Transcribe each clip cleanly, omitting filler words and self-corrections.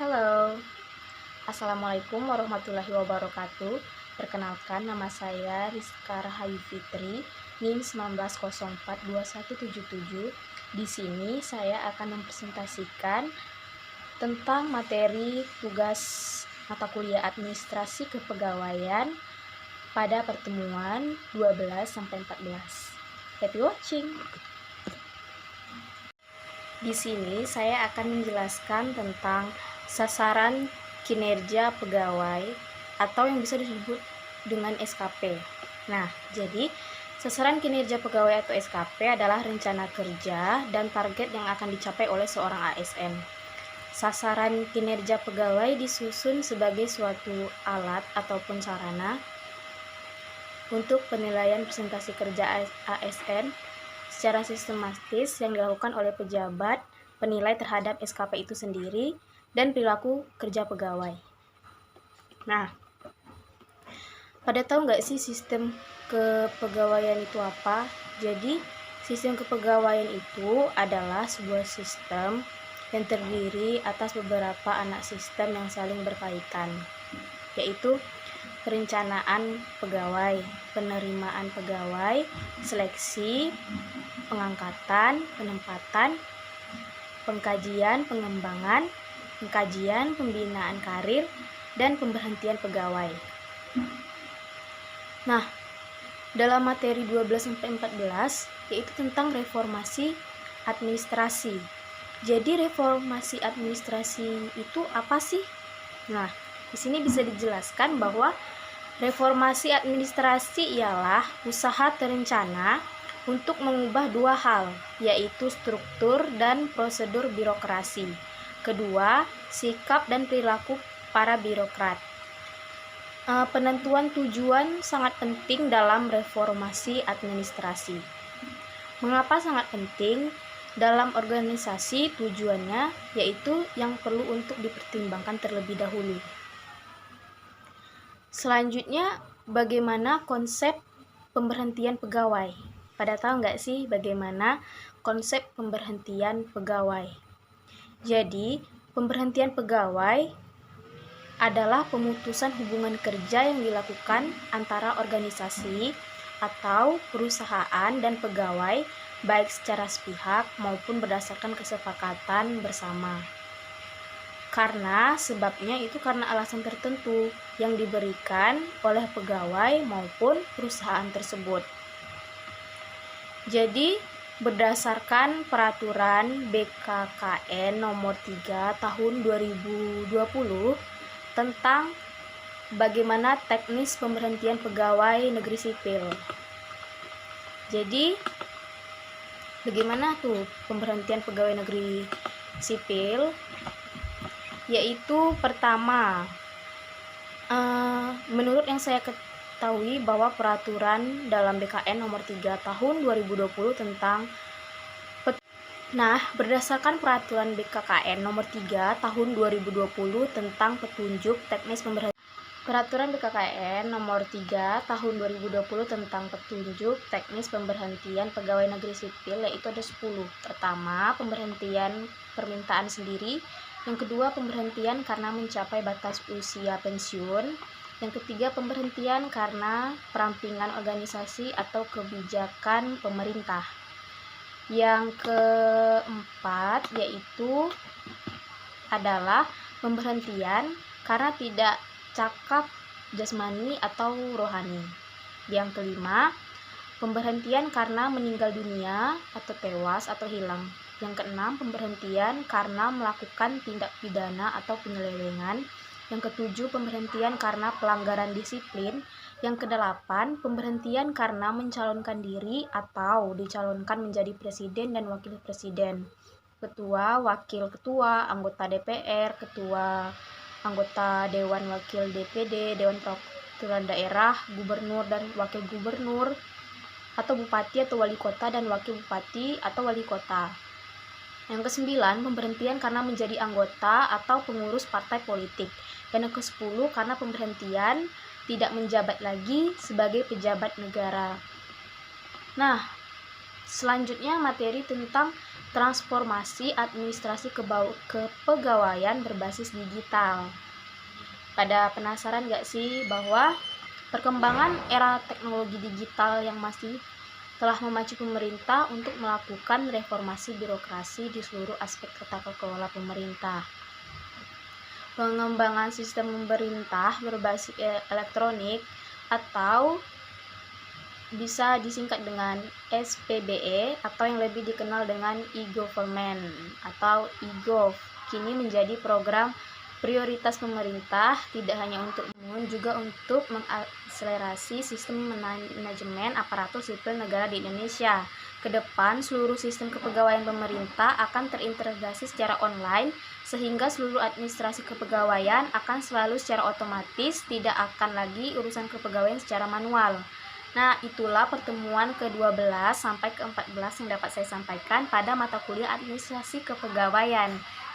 Halo, Assalamualaikum warahmatullahi wabarakatuh. Perkenalkan, nama saya Rizka Rahayu Fitri, NIM 19042177. Di sini saya akan mempresentasikan tentang materi tugas mata kuliah administrasi kepegawaian pada pertemuan 12-14. Happy watching! Di sini saya akan menjelaskan tentang sasaran kinerja pegawai atau yang bisa disebut dengan SKP. Nah, jadi sasaran kinerja pegawai atau SKP adalah rencana kerja dan target yang akan dicapai oleh seorang ASN. Sasaran kinerja pegawai disusun sebagai suatu alat ataupun sarana untuk penilaian presentasi kerja ASN secara sistematis yang dilakukan oleh pejabat penilai terhadap SKP itu sendiri dan perilaku kerja pegawai. Nah, pada tahu nggak sih sistem kepegawaian itu apa? Jadi, sistem kepegawaian itu adalah sebuah sistem yang terdiri atas beberapa anak sistem yang saling berkaitan, yaitu perencanaan pegawai, penerimaan pegawai, seleksi, pengangkatan, penempatan, pengkajian, pengembangan, pengkajian, pembinaan karir, dan pemberhentian pegawai. Nah, dalam materi 12-14 yaitu tentang reformasi administrasi. Jadi reformasi administrasi itu apa sih? Nah, di sini bisa dijelaskan bahwa reformasi administrasi ialah usaha terencana untuk mengubah dua hal, yaitu struktur dan prosedur birokrasi. Kedua, sikap dan perilaku para birokrat. Penentuan tujuan sangat penting dalam reformasi administrasi. Mengapa sangat penting? Dalam organisasi tujuannya yaitu yang perlu untuk dipertimbangkan terlebih dahulu. Selanjutnya, bagaimana konsep pemberhentian pegawai? Pada tahu nggak sih bagaimana konsep pemberhentian pegawai? Jadi, pemberhentian pegawai adalah pemutusan hubungan kerja yang dilakukan antara organisasi atau perusahaan dan pegawai, baik secara sepihak maupun berdasarkan kesepakatan bersama. Karena sebabnya itu karena alasan tertentu yang diberikan oleh pegawai maupun perusahaan tersebut. Jadi, berdasarkan peraturan BKKN nomor 3 tahun 2020 tentang bagaimana teknis pemberhentian pegawai negeri sipil. Jadi, bagaimana tuh pemberhentian pegawai negeri sipil? Yaitu pertama, menurut yang saya ketahui bahwa peraturan dalam BKN nomor 3 tahun 2020 tentang berdasarkan peraturan BKKN nomor 3 tahun 2020 tentang petunjuk teknis pemberhentian. Peraturan BKKN nomor 3 tahun 2020 tentang petunjuk teknis pemberhentian pegawai negeri sipil yaitu ada 10. Pertama, pemberhentian permintaan sendiri. Yang kedua, pemberhentian karena mencapai batas usia pensiun. Yang ketiga, pemberhentian karena perampingan organisasi atau kebijakan pemerintah. Yang keempat yaitu adalah pemberhentian karena tidak cakap jasmani atau rohani. Yang kelima, pemberhentian karena meninggal dunia atau tewas atau hilang. Yang keenam, pemberhentian karena melakukan tindak pidana atau penyelewengan. Yang ketujuh, pemberhentian karena pelanggaran disiplin. Yang kedelapan, pemberhentian karena mencalonkan diri atau dicalonkan menjadi presiden dan wakil presiden, ketua, wakil ketua, anggota DPR, ketua, anggota Dewan Wakil DPD, Dewan Perwakilan Daerah, gubernur dan wakil gubernur, atau bupati atau wali kota dan wakil bupati atau wali kota. Yang kesembilan, pemberhentian karena menjadi anggota atau pengurus partai politik. Dan yang ke-10, karena pemberhentian tidak menjabat lagi sebagai pejabat negara. Nah, selanjutnya materi tentang transformasi administrasi kepegawaian berbasis digital. Pada penasaran gak sih bahwa perkembangan era teknologi digital yang masih telah memacu pemerintah untuk melakukan reformasi birokrasi di seluruh aspek tata kelola pemerintah. Pengembangan sistem pemerintah berbasis elektronik atau bisa disingkat dengan SPBE atau yang lebih dikenal dengan e-government atau e-gov kini menjadi program prioritas pemerintah, tidak hanya untuk umum, juga untuk mengakselerasi sistem manajemen aparatur sipil negara di Indonesia. Kedepan, seluruh sistem kepegawaian pemerintah akan terintegrasi secara online, sehingga seluruh administrasi kepegawaian akan selalu secara otomatis, tidak akan lagi urusan kepegawaian secara manual. Nah, itulah pertemuan ke-12 sampai ke-14 yang dapat saya sampaikan pada mata kuliah administrasi kepegawaian.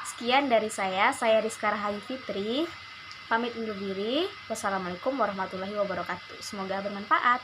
Sekian dari saya Rizka Rahayu Fitri, pamit undur diri. Wassalamualaikum warahmatullahi wabarakatuh. Semoga bermanfaat.